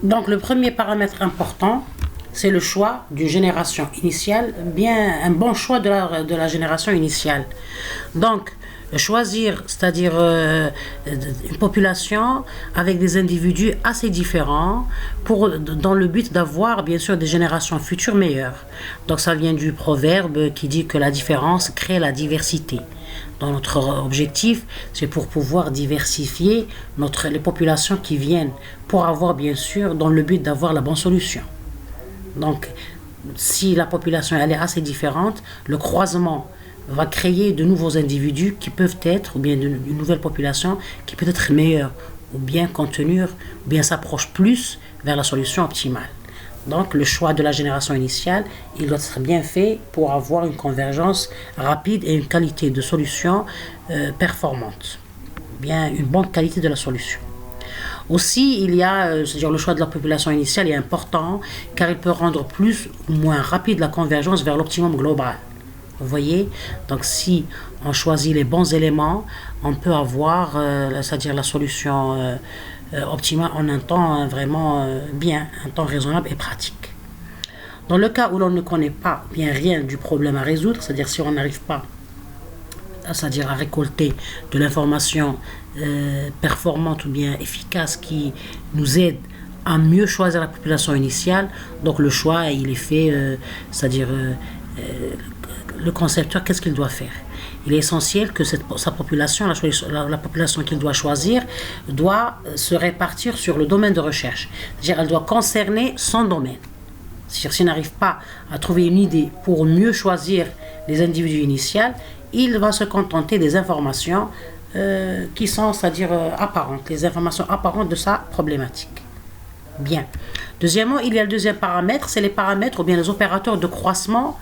Donc le premier paramètre important, c'est le choix d'une génération initiale, bien un bon choix de la génération initiale. Donc choisir, c'est-à-dire une population avec des individus assez différents dans le but d'avoir bien sûr des générations futures meilleures. Donc ça vient du proverbe qui dit que la différence crée la diversité. Donc notre objectif, c'est pour pouvoir diversifier les populations qui viennent, pour avoir bien sûr dans le but d'avoir la bonne solution. Donc si la population elle est assez différente, le croisement va créer de nouveaux individus qui peuvent être, ou bien une nouvelle population qui peut être meilleure, ou bien contenir, ou bien s'approche plus vers la solution optimale. Donc le choix de la génération initiale, il doit être bien fait pour avoir une convergence rapide et une qualité de solution performante, bien une bonne qualité de la solution. Aussi, il y a, c'est-à-dire le choix de la population initiale est important car il peut rendre plus ou moins rapide la convergence vers l'optimum global. Vous voyez, donc si on choisit les bons éléments, on peut avoir, c'est-à-dire la solution optimale en un temps vraiment bien, un temps raisonnable et pratique. Dans le cas où l'on ne connaît pas bien rien du problème à résoudre, c'est-à-dire si on n'arrive pas, c'est-à-dire à récolter de l'information performante ou bien efficace qui nous aide à mieux choisir la population initiale, donc le choix il est fait, c'est-à-dire le concepteur, qu'est-ce qu'il doit faire? Il est essentiel que sa population, la population qu'il doit choisir, doit se répartir sur le domaine de recherche. C'est-à-dire, elle doit concerner son domaine. C'est-à-dire, s'il n'arrive pas à trouver une idée pour mieux choisir les individus initiaux, il va se contenter des informations qui sont, c'est-à-dire apparentes, les informations apparentes de sa problématique. Bien. Deuxièmement, il y a le deuxième paramètre, c'est les paramètres ou bien les opérateurs de croisement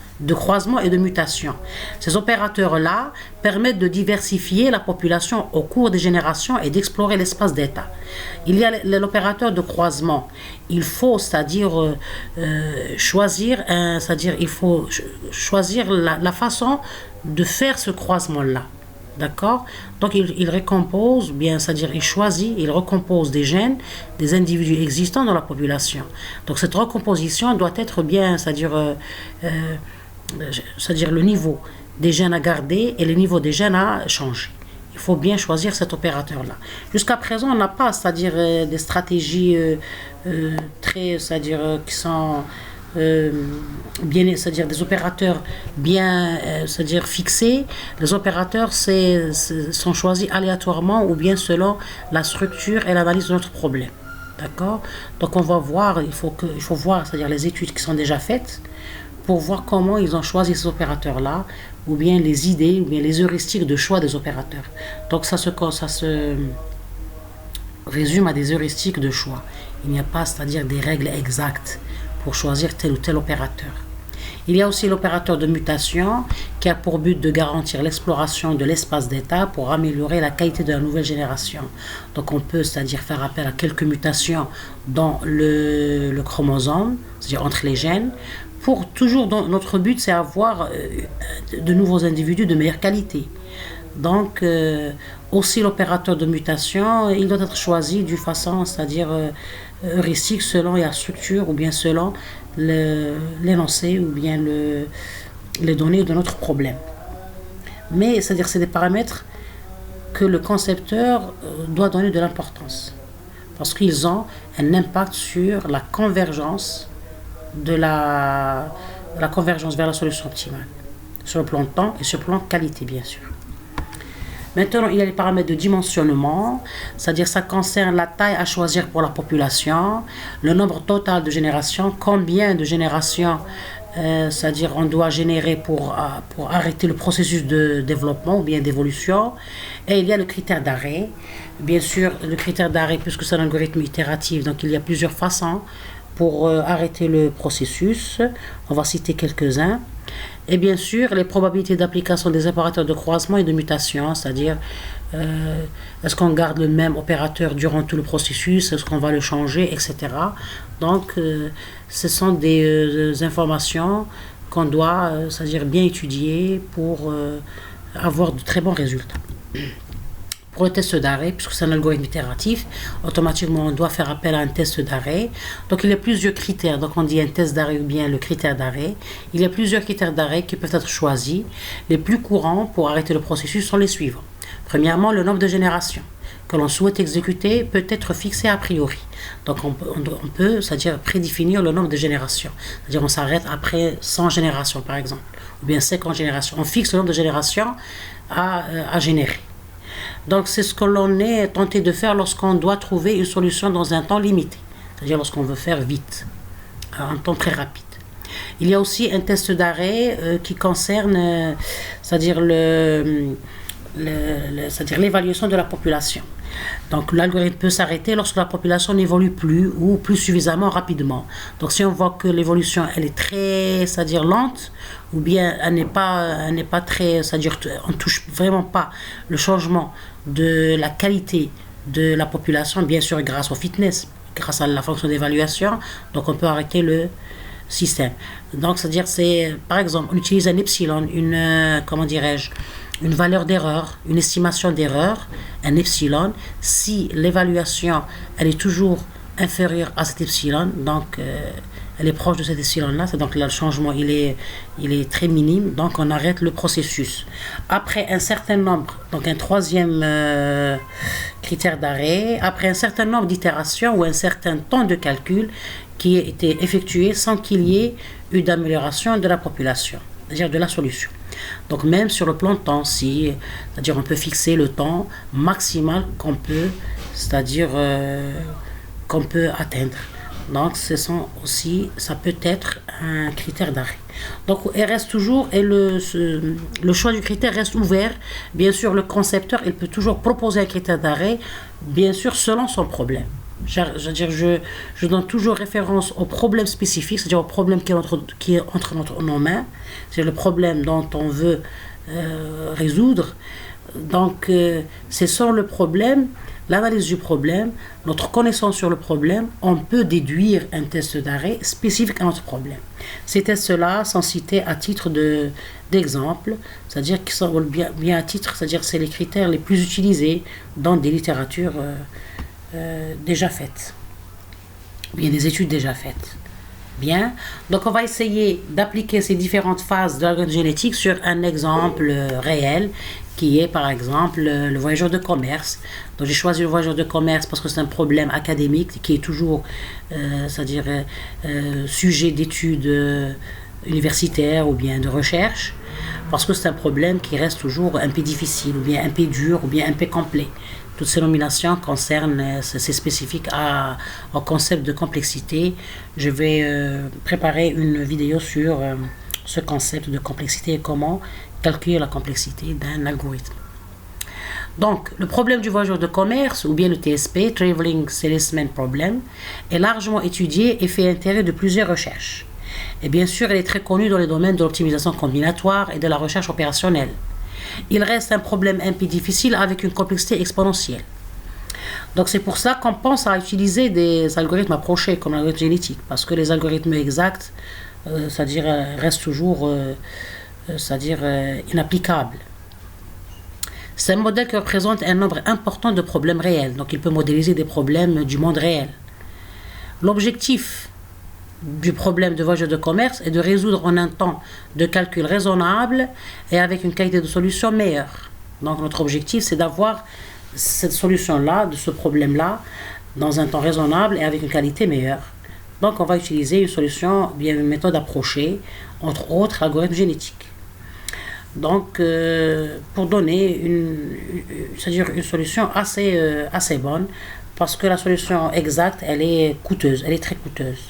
et de mutation. Ces opérateurs-là permettent de diversifier la population au cours des générations et d'explorer l'espace d'état. Il y a l'opérateur de croisement. Il faut, c'est-à-dire choisir, la façon de faire ce croisement-là. D'accord? Donc il récompose, bien, c'est-à-dire il choisit, il recompose des gènes des individus existants dans la population. Donc cette recomposition doit être bien, c'est-à-dire le niveau des gènes à garder et le niveau des gènes à changer. Il faut bien choisir cet opérateur-là. Jusqu'à présent, on n'a pas, c'est-à-dire des stratégies très, c'est-à-dire qui sont bien, c'est-à-dire des opérateurs bien, c'est-à-dire fixés. Les opérateurs sont choisis aléatoirement ou bien selon la structure et l'analyse de notre problème. D'accord? Donc on va voir, il faut voir, c'est-à-dire les études qui sont déjà faites pour voir comment ils ont choisi ces opérateurs-là, ou bien les idées, ou bien les heuristiques de choix des opérateurs. Donc ça se résume à des heuristiques de choix. Il n'y a pas, c'est-à-dire des règles exactes pour choisir tel ou tel opérateur. Il y a aussi l'opérateur de mutation qui a pour but de garantir l'exploration de l'espace d'état pour améliorer la qualité de la nouvelle génération. Donc on peut, c'est-à-dire faire appel à quelques mutations dans le chromosome, c'est-à-dire entre les gènes, pour toujours, notre but c'est avoir de nouveaux individus de meilleure qualité. Donc aussi l'opérateur de mutation, il doit être choisi d'une façon, c'est-à-dire heuristique selon la structure ou bien selon l'énoncé ou bien les données de notre problème. Mais c'est-à-dire c'est des paramètres que le concepteur doit donner de l'importance parce qu'ils ont un impact sur la convergence la convergence vers la solution optimale sur le plan de temps et sur le plan de qualité bien sûr. Maintenant, il y a les paramètres de dimensionnement, c'est-à-dire ça concerne la taille à choisir pour la population, le nombre total de générations, combien de générations, c'est-à-dire on doit générer pour arrêter le processus de développement ou bien d'évolution. Et il y a le critère d'arrêt. Bien sûr, le critère d'arrêt, puisque c'est un algorithme itératif, donc il y a plusieurs façons pour arrêter le processus. On va citer quelques-uns. Et bien sûr, les probabilités d'application des opérateurs de croisement et de mutation, c'est-à-dire est-ce qu'on garde le même opérateur durant tout le processus, est-ce qu'on va le changer, etc. Donc, ce sont des informations qu'on doit, c'est-à-dire bien étudier pour avoir de très bons résultats. Pour le test d'arrêt, puisque c'est un algorithme itératif, automatiquement on doit faire appel à un test d'arrêt. Donc il y a plusieurs critères. Donc on dit un test d'arrêt ou bien le critère d'arrêt. Il y a plusieurs critères d'arrêt qui peuvent être choisis. Les plus courants pour arrêter le processus sont les suivants. Premièrement, le nombre de générations que l'on souhaite exécuter peut être fixé a priori. Donc on peut, c'est-à-dire prédéfinir le nombre de générations. C'est-à-dire on s'arrête après 100 générations par exemple, ou bien 50 générations. On fixe le nombre de générations à générer. Donc c'est ce que l'on est tenté de faire lorsqu'on doit trouver une solution dans un temps limité. C'est-à-dire lorsqu'on veut faire vite, un temps très rapide. Il y a aussi un test d'arrêt qui concerne, c'est-à-dire c'est-à-dire l'évaluation de la population. Donc l'algorithme peut s'arrêter lorsque la population n'évolue plus ou plus suffisamment rapidement. Donc si on voit que l'évolution elle est très, c'est-à-dire lente, ou bien elle n'est pas très, c'est-à-dire on ne touche vraiment pas le changement de la qualité de la population, bien sûr grâce au fitness, grâce à la fonction d'évaluation, donc on peut arrêter le système. Donc c'est-à-dire par exemple on utilise un epsilon, comment dirais-je, une valeur d'erreur, une estimation d'erreur, un epsilon, si l'évaluation elle est toujours inférieure à cet epsilon, donc elle est proche de cet epsilon-là, c'est donc là, le changement il est très minime, donc on arrête le processus. Après un certain nombre, donc un troisième critère d'arrêt, après un certain nombre d'itérations ou un certain temps de calcul qui a été effectué sans qu'il y ait eu d'amélioration de la population, c'est-à-dire de la solution. Donc même sur le plan de temps, c'est-à-dire on peut fixer le temps maximal qu'on peut, c'est-à-dire qu'on peut atteindre. Donc ça peut être un critère d'arrêt. Donc il reste toujours, et le choix du critère reste ouvert. Bien sûr, le concepteur, il peut toujours proposer un critère d'arrêt, bien sûr selon son problème. Je donne toujours référence au problème spécifique, c'est-à-dire au problème qui est entre nos mains, c'est le problème dont on veut résoudre. Donc, c'est sur le problème, l'analyse du problème, notre connaissance sur le problème, on peut déduire un test d'arrêt spécifique à notre problème. Ces tests-là sont cités à titre d'exemple, c'est-à-dire qu'ils sont bien à titre, c'est-à-dire c'est les critères les plus utilisés dans des littératures déjà faites, bien des études déjà faites. Bien, donc on va essayer d'appliquer ces différentes phases de l'algorithme génétique sur un exemple réel qui est par exemple le voyageur de commerce. Donc j'ai choisi le voyageur de commerce parce que c'est un problème académique qui est toujours c'est-à-dire sujet d'études universitaires ou bien de recherche, parce que c'est un problème qui reste toujours un peu difficile ou bien un peu dur ou bien un peu complet. Toutes ces nominations concernent, c'est spécifique au concept de complexité. Je vais préparer une vidéo sur ce concept de complexité et comment calculer la complexité d'un algorithme. Donc, le problème du voyageur de commerce, ou bien le TSP, Traveling Salesman Problem, est largement étudié et fait l'intérêt de plusieurs recherches. Et bien sûr, elle est très connue dans les domaines de l'optimisation combinatoire et de la recherche opérationnelle. Il reste un problème un peu difficile avec une complexité exponentielle. Donc c'est pour ça qu'on pense à utiliser des algorithmes approchés comme l'algorithme génétique, parce que les algorithmes exacts, c'est-à-dire restent toujours inapplicables. C'est un modèle qui représente un nombre important de problèmes réels, donc il peut modéliser des problèmes du monde réel. L'objectif du problème de voyageur de commerce est de résoudre en un temps de calcul raisonnable et avec une qualité de solution meilleure. Donc notre objectif c'est d'avoir cette solution-là, de ce problème-là, dans un temps raisonnable et avec une qualité meilleure. Donc on va utiliser une solution, bien une méthode approchée, entre autres l'algorithme génétique. Donc pour donner c'est-à-dire une solution assez bonne, parce que la solution exacte elle est coûteuse, elle est très coûteuse.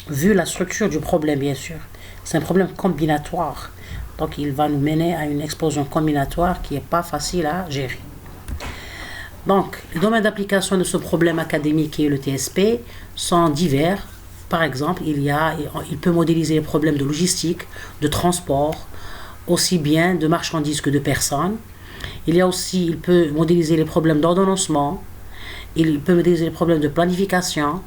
Vu la structure du problème, bien sûr. C'est un problème combinatoire. Donc, il va nous mener à une explosion combinatoire qui n'est pas facile à gérer. Donc, les domaines d'application de ce problème académique qui est le TSP sont divers. Par exemple, il peut modéliser les problèmes de logistique, de transport, aussi bien de marchandises que de personnes. Il peut modéliser les problèmes d'ordonnancement. Il peut modéliser les problèmes de planification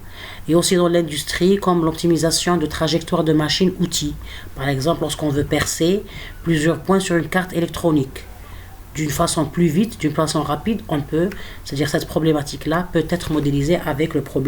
et aussi dans l'industrie comme l'optimisation de trajectoires de machines-outils. Par exemple, lorsqu'on veut percer plusieurs points sur une carte électronique. d'une façon plus vite, d'une façon rapide, c'est-à-dire cette problématique-là peut être modélisée avec le problème